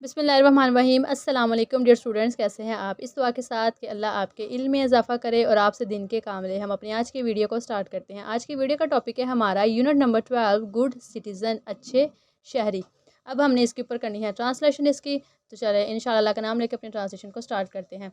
बिस्मिल्लाहिर्रहमानिर्रहीम। अस्सलाम वालेकुम डियर स्टूडेंट्स, कैसे हैं आप। इस दुआ के साथ कि अल्लाह आपके इल्म में इजाफ़ा करे और आपसे दिन के काम ले, हम अपनी आज की वीडियो को स्टार्ट करते हैं। आज की वीडियो का टॉपिक है हमारा यूनिट नंबर 12 गुड सिटीज़न, अच्छे शहरी। अब हमने इसके ऊपर करनी है ट्रांसलेशन इसकी। तो चले इंशाअल्लाह अल्लाह का नाम लेकर अपने ट्रांसलेशन को स्टार्ट करते हैं।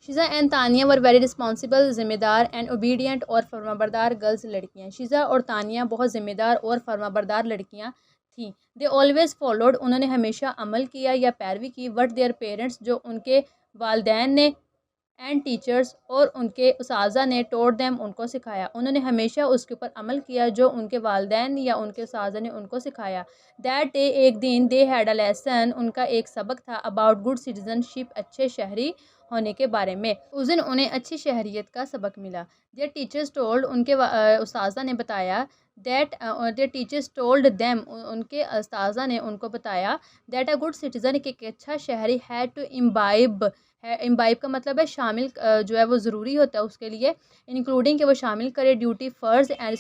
Sheeza and Tania were very responsible, ज़िम्मेदार एंड ओबीडियंट और फरमाबरदार गर्ल्स, लड़कियाँ। शीज़ा और तानिया बहुत ज़िम्मेदार और फरमाबरदार लड़कियाँ थीं। दे ऑलवेज़ फॉलोड, उन्होंने हमेशा अमल किया या पैरवी की, वट देयर पेरेंट्स, जो उनके वालदैन ने, एंड टीचर्स, और उनके उस्ताज़ा ने, टोल्ड देम, उनको सिखाया। उन्होंने हमेशा उसके ऊपर अमल किया जो उनके वालदैन या उनके उस्ताज़ा ने उनको सिखाया। दैट डे, एक दिन, दे हैड अ लेसन, उनका एक सबक था, अबाउट गुड सिटीजनशिप, अच्छे शहरी होने के बारे में। उस दिन उन्हें अच्छी शहरियत का सबक मिला। देयर टीचर्स टोल्ड, उनके उस्ताज़ा ने बताया। That there teachers told them, उनके उस्ताज़ा ने उनको बताया। दैट अ गुड सिटीज़न, कि एक अच्छा शहरी हैड टू इम्बाइब है। इम्बाइब का मतलब है शामिल, जो है वो ज़रूरी होता है उसके लिए, इंक्लूडिंग कि वो शामिल करे ड्यूटी, फ़र्ज़ एंड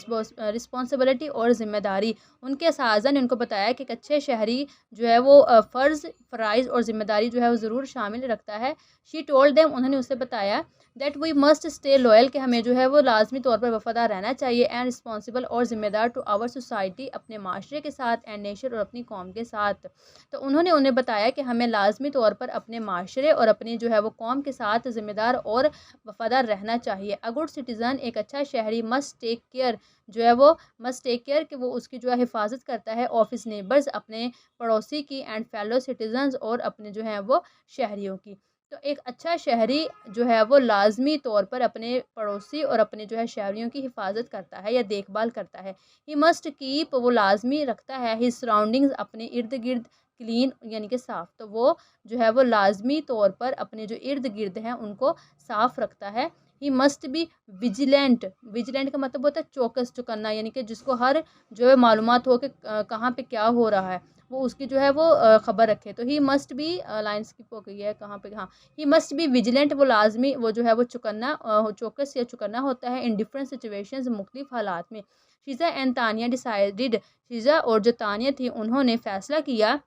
रिस्पॉन्सिबिलिटी, और ज़िम्मेदारी। उनके असाज़ा ने उनको बताया कि एक अच्छे शहरी जो है वो फ़र्ज़, फ़राइज़ और ज़िम्मेदारी जो है वो ज़रूर शामिल रखता है। शी टोल्ड देम, उन्होंने उससे बताया। That we must stay loyal, कि हमें जो है वो लाजमी तौर पर वफ़ादार रहना चाहिए, एंड रिस्पॉन्सिबल, और ज़िम्मेदार, टू आवर सोसाइटी, अपने माशरे के साथ, एंड नेशन, और अपनी कौम के साथ। तो उन्होंने उन्हें बताया कि हमें लाजमी तौर पर अपने माशरे और अपनी जो है वो कौम के साथ ज़िम्मेदार और वफ़ादार रहना चाहिए। अ गुड सिटीज़न, एक अच्छा शहरी, मस्ट टेक केयर, जो है वो मस्ट टेक केयर, कि वो उसकी जो है हिफाजत करता है, ऑफ हिज नेबर्स, अपने पड़ोसी की, एंड फेलो सिटीजन्स, और अपने जो हैं वो शहरियों की। तो एक अच्छा शहरी जो है वो लाजमी तौर पर अपने पड़ोसी और अपने जो है शहरियों की हिफाजत करता है या देखभाल करता है। ही मस्ट कीप, वो लाजमी रखता है, हिज सराउंडिंग्स, अपने इर्द गिर्द, क्लीन, यानी कि साफ़। तो वो जो है वो लाजमी तौर पर अपने जो इर्द गिर्द हैं उनको साफ़ रखता है। He must be vigilant, vigilant का मतलब होता है चौकस, चौकन्ना, यानी कि जिसको हर जो है मालूमात हो कि कहाँ पे क्या हो रहा है, वो उसकी जो है वो ख़बर रखे। तो he must be, line skip हो गई है कहाँ पे, हाँ, ही मस्ट बी विजिलेंट, वो लाजमी, वो जो है वो चौकन्ना, चौकस या चौकन्ना होता है, इन डिफरेंट सिचुएशंस, मुख्तलिफ हालात में। शीज़ा एंड तानिया डिसाइडेड, शीज़ा और जो तानिया थी उन्होंने फ़ैसला किया,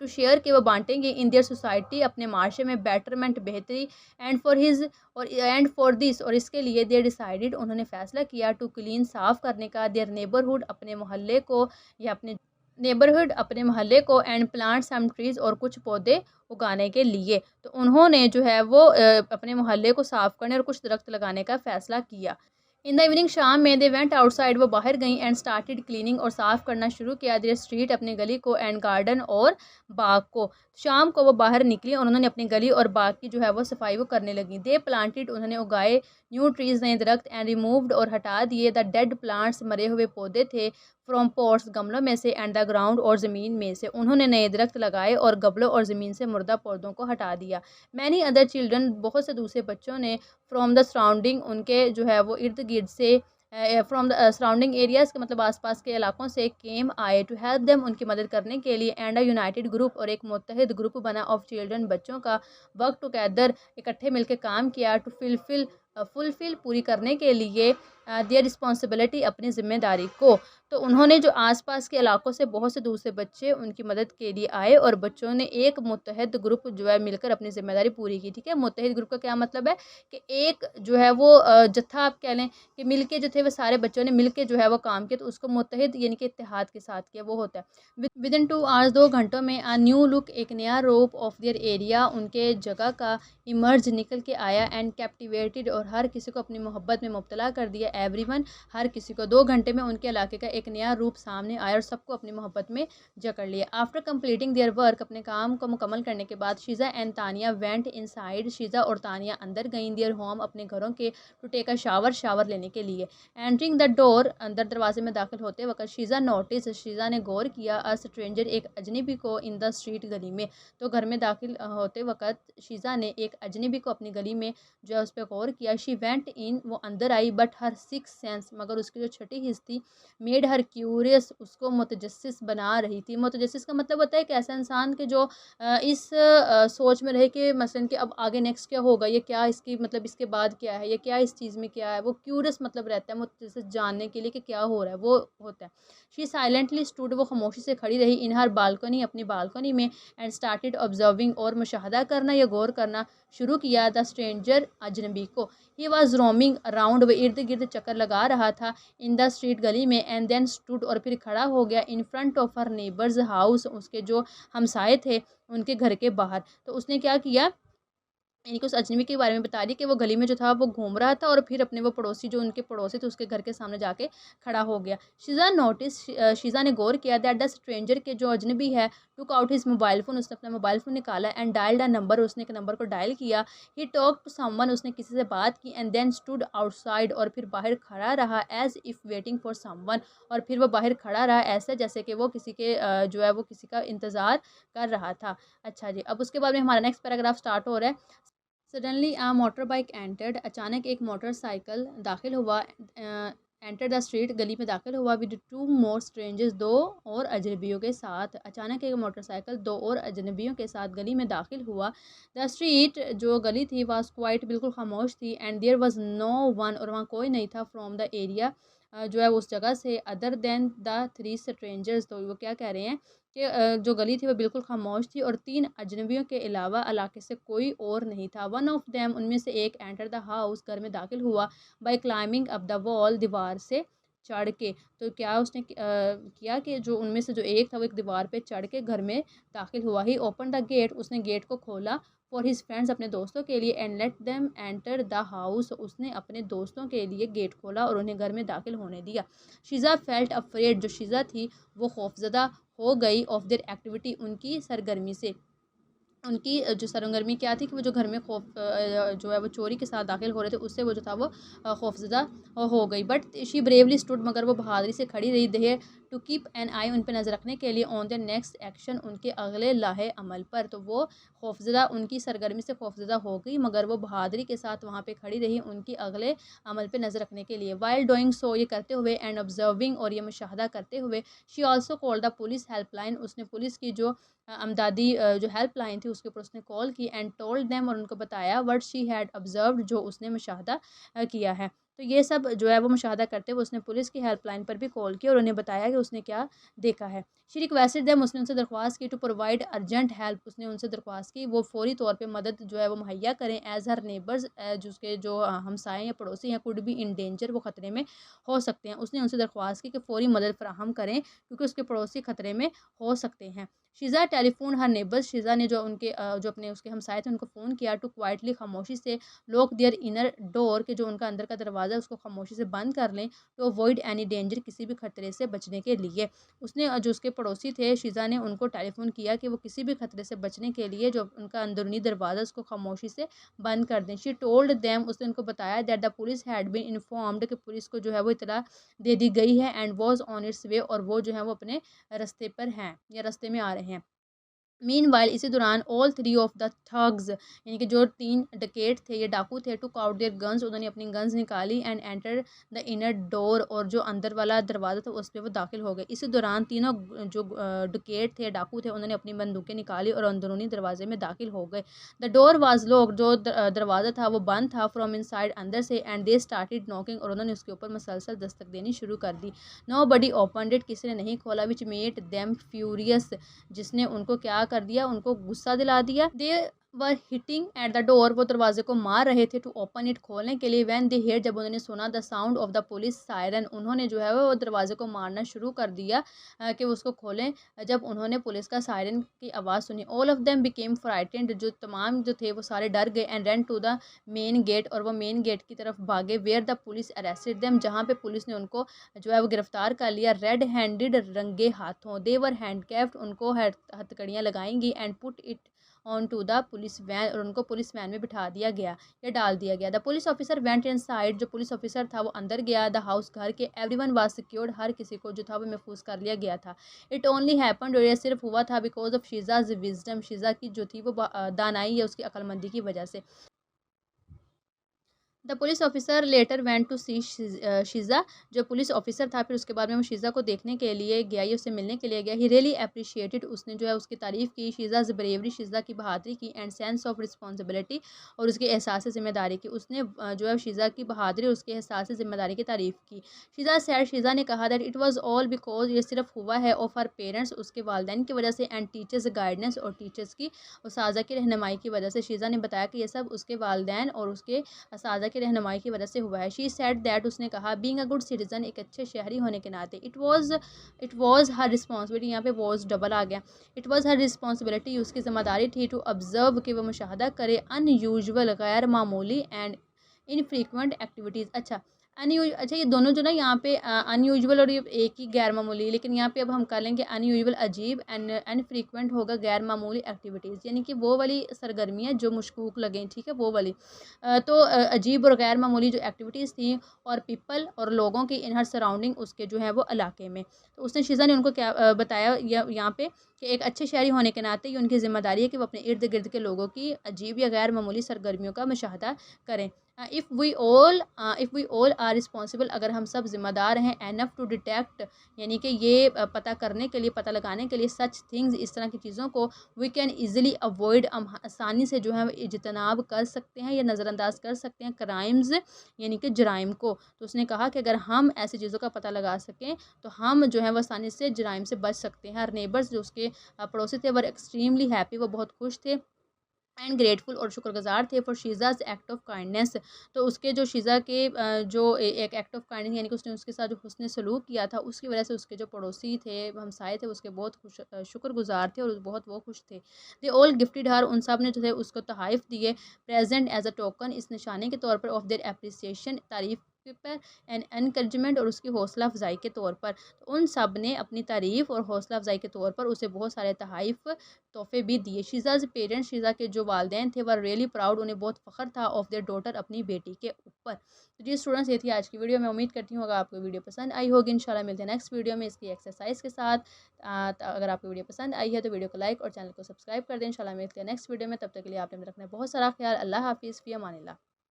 टू शेयर, कि वो बांटेंगे, इन देयर सोसाइटी, अपने माशरे में, बेटरमेंट, बेहतरी, एंड फॉर हिज, और एंड फॉर दिस, और इसके लिए, देयर डिसाइडेड, उन्होंने फ़ैसला किया, टू क्लीन, साफ़ करने का, देयर नेबरहुड, अपने मोहल्ले को, या अपने नेबरहुड, अपने मोहल्ले को, एंड प्लांट सम ट्रीज़, और कुछ पौधे उगाने के लिए। तो उन्होंने जो है वो अपने मोहल्ले को साफ़ करने और कुछ दरख्त लगाने का फ़ैसला किया। इन द इवनिंग, शाम में, दे वेंट आउटसाइड, वो बाहर गईं, एंड स्टार्टेड क्लीनिंग, और साफ़ करना शुरू किया, देयर स्ट्रीट, अपनी गली को, एंड गार्डन, और बाग को। शाम को वो बाहर निकली और उन्होंने अपनी गली और बाग की जो है वो सफाई वो करने लगी। दे प्लांटेड, उन्होंने उगाए, न्यू ट्रीज़, नए दरख्त, एंड रिमूव्ड, और हटा दिए, द डेड प्लांट्स, मरे हुए पौधे थे, फ्रॉम पॉट्स, गमलों में से, एंड द ग्राउंड, और ज़मीन में से। उन्होंने नए दरख्त लगाए और गमलों और ज़मीन से मुर्दा पौधों को हटा दिया। मैनी अदर चिल्ड्रन, बहुत से दूसरे बच्चों ने, फ्रॉम द सराउंडिंग, उनके जो है वो इर्द गिर्द से, फ्रॉम द सराउंडिंग एरियाज़ के मतलब आसपास के इलाकों से, केम, आए, टू हेल्प देम, उनकी मदद करने के लिए, एंड अ यूनाइटेड ग्रुप, और एक मुत्तहिद ग्रुप बना, ऑफ चिल्ड्रन, बच्चों का, वर्क टुगेदर, इकट्ठे मिलकर काम किया, टू फुलफिल, पूरी करने के लिए, देयर रिस्पॉन्सिबिलिटी, अपनी ज़िम्मेदारी को। तो उन्होंने जो आसपास के इलाकों से बहुत से दूसरे बच्चे उनकी मदद के लिए आए, और बच्चों ने एक मुत्तहिद ग्रुप जो है मिलकर अपनी ज़िम्मेदारी पूरी की। ठीक है, मुत्तहिद ग्रुप का क्या मतलब है कि एक जो है वो जत्था आप कह लें, कि मिल के जो थे वो सारे बच्चों ने मिल के जो है वो काम किया, तो उसको मुत्तहिद यानी कि इत्तेहाद के साथ किया, वो होता है। विद इन 2 आवर्स, 2 घंटों में, अ न्यू लुक, एक नया रूप, ऑफ देयर एरिया, उनके जगह का, इमर्ज, निकल के आया, एंड कैप्टिवेटेड, और हर किसी को अपनी मोहब्बत में मुब्तला कर दिया, एवरीवन, हर किसी को। 2 घंटे में उनके इलाके का एक नया रूप सामने आया और सबको अपनी मोहब्बत में जकड़ लिया। आफ्टर कंप्लीटिंग देयर वर्क, अपने काम को मुकम्मल करने के बाद, Sheeza and Tania went inside, Sheeza और तानिया अंदर गईं, देयर होम, अपने घरों के, टू टेक अ शावर लेने के लिए। एंटरिंग द डोर, अंदर दरवाजे में दाखिल होते वक्त, शीज़ा नोटिस, शीज़ा ने गौर किया, अ स्ट्रेंजर, एक अजनबी को, इन द स्ट्रीट, गली में। तो घर में दाखिल होते वक्त शीज़ा ने एक अजनबी को अपनी गली में जो है उस पर गौर किया। शी वेंट इन, वो अंदर आई, बट हर सिक्स सेंस, मगर उसकी जो छठी हिस्स थी, मेड हर क्यूरियस, उसको मुतजस्सिस बना रही थी। मुतजस्सिस का मतलब होता है कि ऐसा इंसान के जो इस सोच में रहे कि मसलन कि अब आगे नेक्स्ट क्या होगा, ये क्या इसकी मतलब इसके बाद क्या है, ये क्या इस चीज़ में क्या है, वो क्यूरियस मतलब रहता है मुतजस्सिस जानने के लिए कि क्या हो रहा है, वो होता है। शी साइलेंटली स्टूड, वो खामोशी से खड़ी रही, इन हर बालकनी, अपनी बालकनी में, एंड स्टार्टेड ऑब्जर्विंग, और मुशाहदा करना या गौर करना शुरू किया, द स्ट्रेंजर, अजनबी को। ही वॉज रोमिंग अराउंड, वह इर्द गिर्द चक्कर लगा रहा था, इन द स्ट्रीट, गली में, एंड देन स्टूड, और फिर खड़ा हो गया, in front of her neighbours house, उसके जो हमसाए थे उनके घर के बाहर। तो उसने क्या किया, यानी कि उस अजनबी के बारे में बता रही कि वो गली में जो था वो घूम रहा था, और फिर अपने वो पड़ोसी जो उनके पड़ोसी थे उसके घर के सामने जाके खड़ा हो गया। शीज़ा नोटिस, शीज़ा ने गौर किया दैट द स्ट्रेंजर, के जो अजनबी है, took out his mobile phone, उसने अपना मोबाइल फ़ोन निकाला, एंड डायल्ड अ नंबर, उसने एक नंबर को डायल किया। ही टॉक टू समवन, उसने किसी से बात की, एंड देन स्टूड आउटसाइड, और फिर बाहर खड़ा रहा, as if waiting for someone, और फिर वो बाहर खड़ा रहा ऐसे जैसे कि वो किसी के जो है वो किसी का इंतज़ार कर रहा था। अच्छा जी, अब उसके बाद में हमारा नेक्स्ट पैराग्राफ स्टार्ट हो रहा है। सडनली आ मोटर बाइक एंटर्ड, अचानक एक मोटरसाइकिल दाखिल हुआ, एंटर द स्ट्रीट, गली में दाखिल हुआ, विद टू मोर स्ट्रेंजर्स, दो और अजनबियों के साथ। अचानक एक मोटरसाइकिल दो और अजनबियों के साथ गली में दाखिल हुआ। द स्ट्रीट, जो गली थी, वाज क्वाइट, बिल्कुल खामोश थी, and there was no one, और वहाँ कोई नहीं था, फ्रॉम द एरिया, जो है उस जगह से, other than the three strangers. तो वो क्या कह रहे हैं कि जो गली थी वो बिल्कुल खामोश थी, और तीन अजनबियों के अलावा इलाके से कोई और नहीं था। वन ऑफ देम, उनमें से एक, एंटर द हाउस, घर में दाखिल हुआ, by climbing up the wall, दीवार से चढ़ के। तो क्या उसने किया कि जो उनमें से जो एक था वो एक दीवार पे चढ़ के घर में दाखिल हुआ। ही ओपन द गेट, उसने गेट को खोला, फॉर हिज फ्रेंड्स, अपने दोस्तों के लिए, and let them enter the house, उसने अपने दोस्तों के लिए गेट खोला और उन्हें घर में दाखिल होने दिया। शीज़ा फेल्ट अफ्रेड, जो शीज़ा थी वो खौफजदा हो गई, ऑफ देयर एक्टिविटी, उनकी सरगर्मी से। उनकी जो सरगर्मी क्या थी कि वो जो घर में जो है वो चोरी के साथ दाखिल हो रहे थे, उससे वो जो था वो खौफजदा हो गई। बट शी ब्रेवली स्टूड, मगर वो बहादुरी से खड़ी रही, देयर टू कीप एन आई, उन पर नज़र रखने के लिए, ऑन द नेक्स्ट एक्शन, उनके अगले लाहे अमल पर। तो वो खौफजदा, उनकी सरगर्मी से खौफजदा हो गई, मगर वो बहादुरी के साथ वहाँ पे खड़ी रही उनकी अगले अमल पे नज़र रखने के लिए। वाइल डूइंग सो, ये करते हुए, एंड ऑब्जर्विंग, और ये मुशाहदा करते हुए, she also called the police helpline, उसने पुलिस की जो अमदादी जो हेल्पलाइन थी उसके ऊपर उसने कॉल की, एंड टोल्ड देम, और उनको बताया, व्हाट शी हैड ऑब्जर्व्ड, जो उसने मुशाहदा किया है। तो ये सब जो है वो मुशाहदा करते हुए उसने पुलिस की हेल्पलाइन पर भी कॉल की और उन्हें बताया कि उसने क्या देखा है। शी रिक्वेस्टेड देम, उसने उनसे दरख्वास्त की, टू प्रोवाइड अर्जेंट हेल्प, उसने उनसे दरख्वास्त की वो फौरी तौर पे मदद जो है वो मुहैया करें, एज हर नेबर्स, जो उसके जो हमसाए या पड़ोसी हैं, कुड बी इन डेंजर, वो ख़तरे में हो सकते हैं। उसने उनसे दरख्वास्त की कि फ़ौरी मदद फराहम करें क्योंकि उसके पड़ोसी ख़तरे में हो सकते हैं। शीज़ा टेलीफोन हर नेबर्स, शीज़ा ने जो उनके जो अपने उसके हमसाए थे उनको फ़ोन किया, टू क्वाइटली, खामोशी से, लॉक देयर इनर डोर, के जो उनका अंदर का दरवाज़ा उसको खामोशी से बंद कर लें, टू अवॉइड एनी डेंजर, किसी भी खतरे से बचने के लिए। उसने जो उसके पड़ोसी थे शीज़ा ने उनको टेलीफोन किया कि वो किसी भी खतरे से बचने के लिए जो उनका अंदरूनी दरवाज़ा उसको खामोशी से बंद कर दें। शी टोल्ड देम, उसने उनको बताया, that the police had been informed, कि पुलिस को जो है वो इतला दे दी गई है, and was on its way, और वो जो है वो अपने रास्ते पर हैं या रास्ते में आ रहे हैं। मीनवाइल, इसी दौरान, all three of the thugs, यानी कि जो तीन डकैत थे, ये डाकू थे, टुक आउट देयर गन्स, उन्होंने अपनी गन्स निकाली, and enter the inner door, और जो अंदर वाला दरवाज़ा था उस पर वो दाखिल हो गए। इसी दौरान तीनों जो डकैत थे, डाकू थे, उन्होंने अपनी बंदूकें निकाली और अंदरूनी दरवाजे में दाखिल हो गए। द डोर वाज लॉक्ड, जो दरवाज़ा था वो बंद था, फ्रॉम इनसाइड, अंदर से, एंड दे स्टार्टेड नॉकिंग, और उन्होंने उसके ऊपर मुसलसल दस्तक देनी शुरू कर दी। नो बडी ओपनड इट, किसी ने नहीं खोला, विच मेड देम फ्यूरियस, जिसने उनको क्या कर दिया, उनको गुस्सा दिला दिया। दे वर हिटिंग एट द डोर, वो दरवाजे को मार रहे थे, टू ओपन इट, खोलने के लिए। व्हेन दे हेयर, जब उन्होंने सुना, the sound of the police siren, उन्होंने जो है वो दरवाजे को मारना शुरू कर दिया कि उसको खोलें, जब उन्होंने पुलिस का सायरन की आवाज़ सुनी। All of them became frightened, जो तमाम जो थे वो सारे डर गए, and run to the main gate, और वो मेन गेट की तरफ भागे, where the police arrested them, जहाँ पे पुलिस ने उनको जो है वो गिरफ्तार कर लिया, रेड हैंडेड, रंगे हाथों। दे वर हैंडकैफ्ड, उनको हथकड़ियाँ लगाएंगी, and put it on to the police van, और उनको पुलिस वैन में बिठा दिया गया या डाल दिया गया। The police officer went inside, जो पुलिस ऑफिसर था वो अंदर गया, द हाउस, घर के। एवरीवन वाज सिक्योर्ड, हर किसी को जो था वो महफूज कर लिया गया था। इट ओनली हैपेंड, और ये सिर्फ हुआ था, बिकॉज ऑफ शीज़ाज विजडम, शीज़ा की जो थी वो दानाई या उसकी अक्लमंदी की वजह से। The police officer later went to see Sheeza. जो पुलिस ऑफिसर था फिर उसके बाद में वो शीज़ा को देखने के लिए गया या उससे मिलने के लिए गया। ही रियली अप्रिशिएटेड, उसने जो है उसकी तारीफ़ की, शीज़ाज़ ब्रेवरी, शीज़ा की बहादुरी की, एंड सेंस ऑफ रिस्पॉन्सिबिलिटी, और उसके एहसास ज़िम्मेदारी की। उसने जो है शीज़ा की बहादुरी और उसके एहसास ज़िम्मेदारी की तारीफ़ की। शीज़ा सैड, शीज़ा ने कहा that it was all because, ये सिर्फ हुआ है ऑफ हर पेरेंट्स, उसके वालिदैन की वजह से, एंड टीचर्स गाइडेंस, और टीचर्स की उसाज़ा की रहनुमाई की वजह से। शीज़ा ने बताया कि ये सब उसके वालिदैन और उसके असाज़ा की रहनुमाई की वजह से हुआ है। शी सेड दैट, उसने कहा, बीइंग अ गुड सिटीज़न, एक अच्छे शहरी होने के नाते, इट वाज़ हर रिस्पॉन्सिबिलिटी, यहाँ पे वॉज डबल आ गया। इट वाज़ हर रिस्पॉन्सिबिलिटी, उसकी ज़िम्मेदारी थी, टू ऑब्ज़र्व, कि वह मुशाहदा करे, अनयूजुअल, गैर मामूली, एंड इनफ्रीक्वेंट एक्टिविटीज़। अच्छा, ये दोनों जो ना यहाँ पे अनयूजुअल और ये एक ही गैर मामूली, लेकिन यहाँ पे अब हम कर लेंगे अनयूजुअल अजीब, एंड अनफ्रीक्वेंट होगा गैर मामूली एक्टिविटीज़, यानी कि वो वाली सरगर्मियाँ जो मशकूक लगें, ठीक है, वो वाली। तो अजीब और गैर मामूली जो एक्टिविटीज़ थी, और पीपल और लोगों की इन हर सराउंडिंग, उसके जो है वो इलाके में। तो उसने शीज़ा ने उनको क्या बताया यहाँ पे, कि एक अच्छे शहरी होने के नाते ये उनकी ज़िम्मेदारी है कि वो अपने इर्द गिर्द के लोगों की अजीब या गैर मामूली सरगर्मियों का मुशाहदा करें। If we all are responsible, अगर हम सब ज़िम्मेदार हैं, एनफ टू डिटेक्ट, यानी कि ये पता करने के लिए, पता लगाने के लिए, सच थिंग्स, इस तरह की चीज़ों को, वी कैन ईज़िली अवॉइड, हम आसानी से जो है इजतनाब कर सकते हैं या नज़रअंदाज कर सकते हैं क्राइम्स, यानी कि जराइम को। तो उसने कहा कि अगर हम ऐसी चीज़ों का पता लगा सकें तो हम जो है वो आसानी से जराइम से बच सकते हैं। हर नेबर्स जो उसके पड़ोसी थे, वर एक्सट्रीमली हैप्पी, वो बहुत खुश थे, एंड ग्रेटफुल, और शुक्रगुजार थे, फॉर शीज़ाज़ एक्ट ऑफ काइंडनेस। तो उसके जो शीज़ा के एक एक्ट ऑफ काइंडनेस, यानी कि उसने उसके साथ जो हुस्न सलूक किया था, उसकी वजह से उसके जो पड़ोसी थे, हमसाए थे, उसके बहुत शुक्रगुजार थे और बहुत वो खुश थे। दे ऑल गिफ्टेड हर, उन सब ने जो है उसको तोहफ़े दिए, प्रेजेंट एज अ टोकन, इस निशानी के तौर पर, ऑफ देयर अप्रिसिएशन, तारीफ़ पर, एंड एनकरेजमेंट, और उसकी हौसला अफजाई के तौर पर। तो उन सब ने अपनी तारीफ़ और हौसला अफजाई के तौर पर उसे बहुत सारे तोहफ़े भी दिए। शीज़ाज़ पेरेंट्स, शीज़ा के जो वालिदैन थे, वर रियली प्राउड, उन्हें बहुत फ़ख्र था, ऑफ देयर डॉटर, अपनी बेटी के ऊपर। तो जी स्टूडेंट्स, ये थी आज की वीडियो। मैं उम्मीद करती हूँ अगर आपको वीडियो पसंद आई होगी। इंशाल्लाह मिलते हैं नेक्स्ट वीडियो में इसकी एक्सरसाइज के साथ। अगर आपको वीडियो पसंद आई है तो वीडियो को लाइक और चैनल को सब्सक्राइब कर दें। इंशाल्लाह मिलते हैं नेक्स्ट वीडियो में, तब तक के लिए आपने रखना है बहुत सारा ख्याल। अल्लाह हाफ़िज़, फ़ी अमानिल्लाह।